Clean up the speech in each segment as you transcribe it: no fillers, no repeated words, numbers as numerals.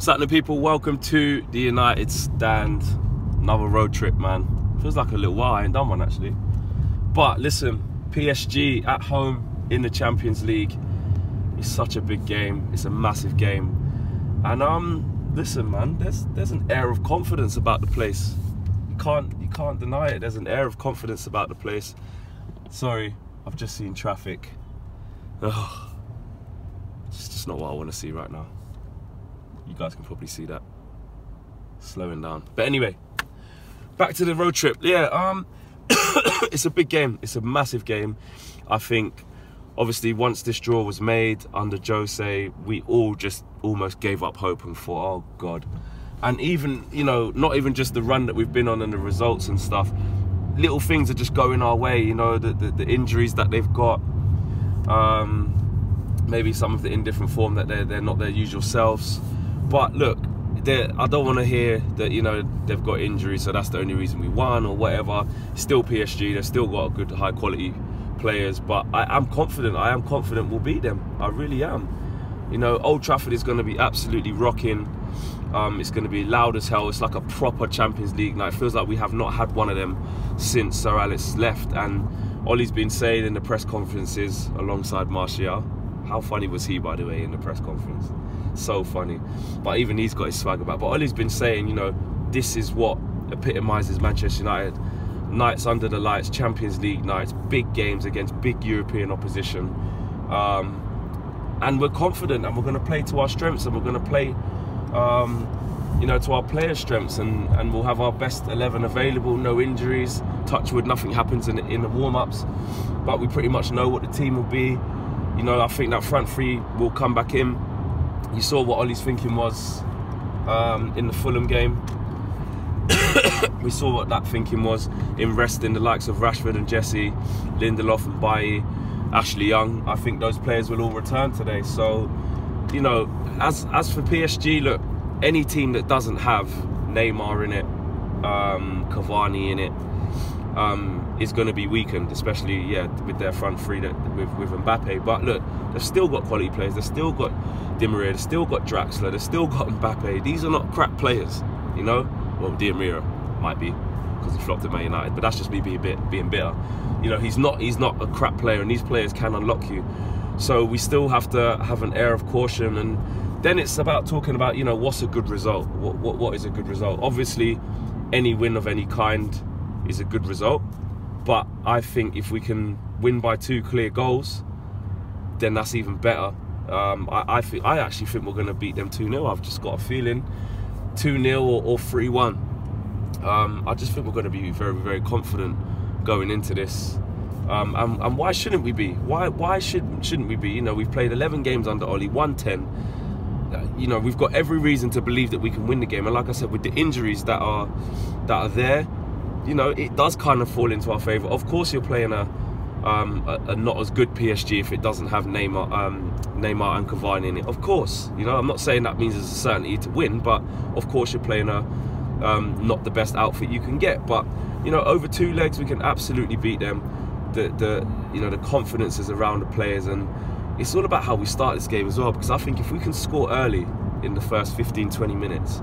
What's happening, people? Welcome to the United Stand. Another road trip, man. Feels like a little while. I ain't done one actually. But listen, PSG at home in the Champions League. It's such a big game. It's a massive game. And listen, man, there's an air of confidence about the place. You can't deny it. There's an air of confidence about the place. Sorry, I've just seen traffic. Ugh. It's just not what I want to see right now. You guys can probably see that. Slowing down. But anyway, back to the road trip. Yeah, it's a big game. It's a massive game. I think, obviously, once this draw was made under Jose, we all just almost gave up hope and thought, oh, God. And even, you know, not even just the run that we've been on and the results and stuff. Little things are just going our way, you know, the injuries that they've got. Maybe some of it in different form, that they're not their usual selves. But look, I don't want to hear that, you know, they've got injuries, so that's the only reason we won or whatever. Still PSG, they've still got good, high quality players. But I'm confident. I am confident we'll beat them. I really am. You know, Old Trafford is going to be absolutely rocking. It's going to be loud as hell. It's like a proper Champions League night. It feels like we have not had one of them since Sir Alex left. And Ollie's been saying in the press conferences alongside Martial. How funny was he, by the way, in the press conference? So funny. But even he's got his swag about. But Ollie's been saying, you know, this is what epitomises Manchester United. Nights under the lights, Champions League nights, big games against big European opposition. And we're confident, and we're going to play to our strengths, and we're going to play, you know, to our players' strengths, and we'll have our best 11 available, no injuries. Touch wood, nothing happens in the warm-ups. But we pretty much know what the team will be. You know, I think that front three will come back in. You saw what Ollie's thinking was in the Fulham game. We saw what that thinking was in resting the likes of Rashford and Jesse, Lindelof and Bailly, Ashley Young. I think those players will all return today. So, you know, as for PSG, look, any team that doesn't have Neymar in it, Cavani in it, is going to be weakened, especially, yeah, with their front three with Mbappe. But look, they've still got quality players. They've still got Di Maria. They've still got Draxler. They've still got Mbappe. These are not crap players, you know. Well, Di Maria might be because he flopped at Man United, but that's just me being bitter. You know, he's not a crap player, and these players can unlock you. So we still have to have an air of caution, and then it's about talking about, you know, what's a good result. What is a good result? Obviously, any win of any kind is a good result. But I think if we can win by 2 clear goals, then that's even better. I actually think we're going to beat them 2-0. I've just got a feeling 2-0 or 3-1. I just think we're going to be very, very confident going into this. And why shouldn't we be? Why shouldn't we be? You know, we've played 11 games under Ollie, won 10. You know, we've got every reason to believe that we can win the game. And like I said, with the injuries that are there, you know, it does kind of fall into our favour. Of course, you're playing a not as good PSG if it doesn't have Neymar and Cavani in it. Of course, you know, I'm not saying that means there's a certainty to win, but of course you're playing a not the best outfit you can get. But you know, over 2 legs we can absolutely beat them. You know, the confidence is around the players, and it's all about how we start this game as well. Because I think if we can score early in the first 15-20 minutes.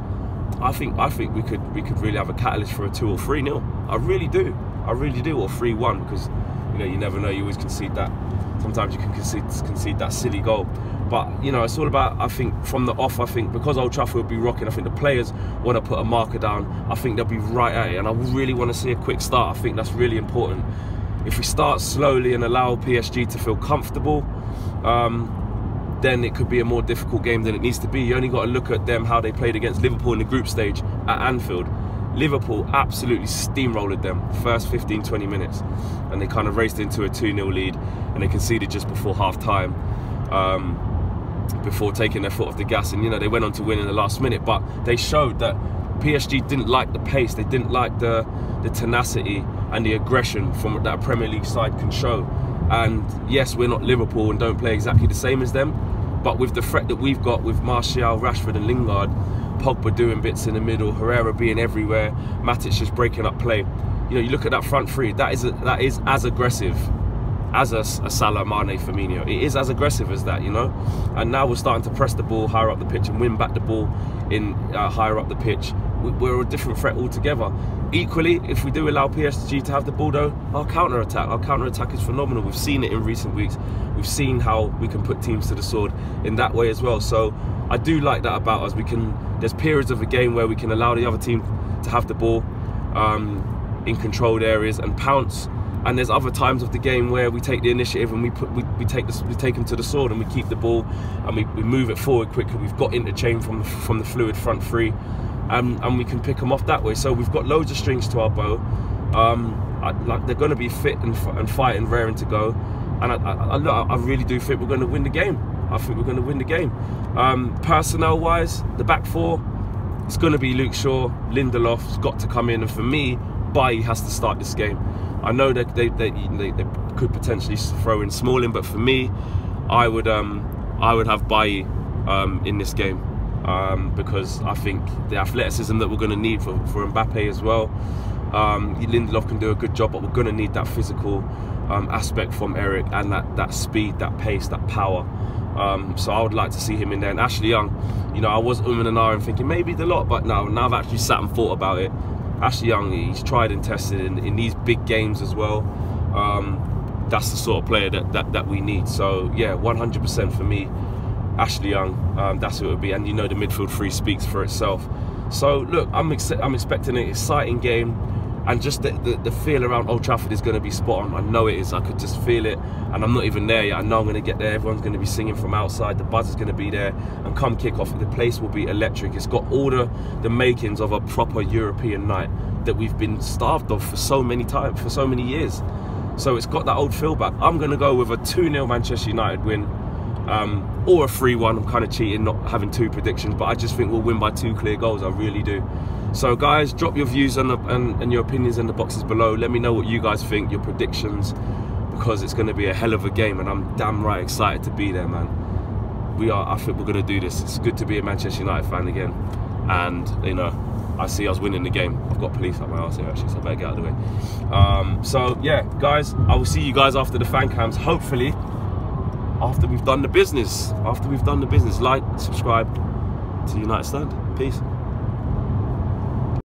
I think we could really have a catalyst for a 2 or 3-0. I really do, or 3-1, because you know, you never know. You always concede that. Sometimes you can concede that silly goal. But you know, it's all about, I think, from the off. I think because Old Trafford will be rocking, I think the players want to put a marker down. I think they'll be right at it, and I really want to see a quick start. I think that's really important. If we start slowly and allow PSG to feel comfortable, then it could be a more difficult game than it needs to be. You only got to look at them, how they played against Liverpool in the group stage at Anfield. Liverpool absolutely steamrolled them first 15-20 minutes, and they kind of raced into a 2-0 lead, and they conceded just before half-time, before taking their foot off the gas. And you know, they went on to win in the last minute, but they showed that PSG didn't like the pace. They didn't like the tenacity and the aggression from that Premier League side can show. And yes, we're not Liverpool and don't play exactly the same as them, but with the threat that we've got with Martial, Rashford and Lingard, Pogba doing bits in the middle, Herrera being everywhere, Matic just breaking up play. You know, you look at that front three, that is as aggressive as a Salah, Mane, Firmino. It is as aggressive as that, you know. And now we're starting to press the ball higher up the pitch and win back the ball in higher up the pitch. We're a different threat altogether. Equally, if we do allow PSG to have the ball though, our counter-attack is phenomenal. We've seen it in recent weeks. We've seen how we can put teams to the sword in that way as well. So I do like that about us. There's periods of a game where we can allow the other team to have the ball in controlled areas and pounce. And there's other times of the game where we take the initiative and we take them to the sword and we keep the ball and we move it forward quickly. We've got interchange from the fluid front three, and we can pick them off that way. So we've got loads of strings to our bow. Like they're going to be fit and fighting, raring to go. And I really do think we're going to win the game. I think we're going to win the game. Personnel-wise, the back four, it's going to be Luke Shaw, Lindelof's got to come in, and for me, Bailly has to start this game. I know that they could potentially throw in Smalling, but for me, I would have Bailly in this game because I think the athleticism that we're going to need for Mbappe as well. Lindelof can do a good job, but we're going to need that physical aspect from Eric and that speed, that pace, that power. So I would like to see him in there. And Ashley Young, you know, I was and ahhing thinking maybe the lot, but now I've actually sat and thought about it. Ashley Young, he's tried and tested in these big games as well. That's the sort of player that we need. So yeah, 100% for me, Ashley Young, that's who it would be. And you know, the midfield three speaks for itself. So look, I'm expecting an exciting game, and just the feel around Old Trafford is going to be spot on. I know it is. I could just feel it, and I'm not even there yet. I know I'm going to get there. Everyone's going to be singing from outside. The buzz is going to be there, and come kick-off, the place will be electric. It's got all the makings of a proper European night that we've been starved of for so many years. So it's got that old feel back. I'm going to go with a 2-0 Manchester United win, or a 3-1. I'm kind of cheating not having two predictions, but I just think we'll win by 2 clear goals. I really do. So guys, drop your views and your opinions in the boxes below. Let me know what you guys think, your predictions, because it's going to be a hell of a game, and I'm damn right excited to be there, man. I think we're going to do this. It's good to be a Manchester United fan again, and you know, I see us winning the game. I've got police up my arse here actually, so I better get out of the way. So yeah, guys, I will see you guys after the fan cams, hopefully after we've done the business. Like, subscribe to United Stand. Peace.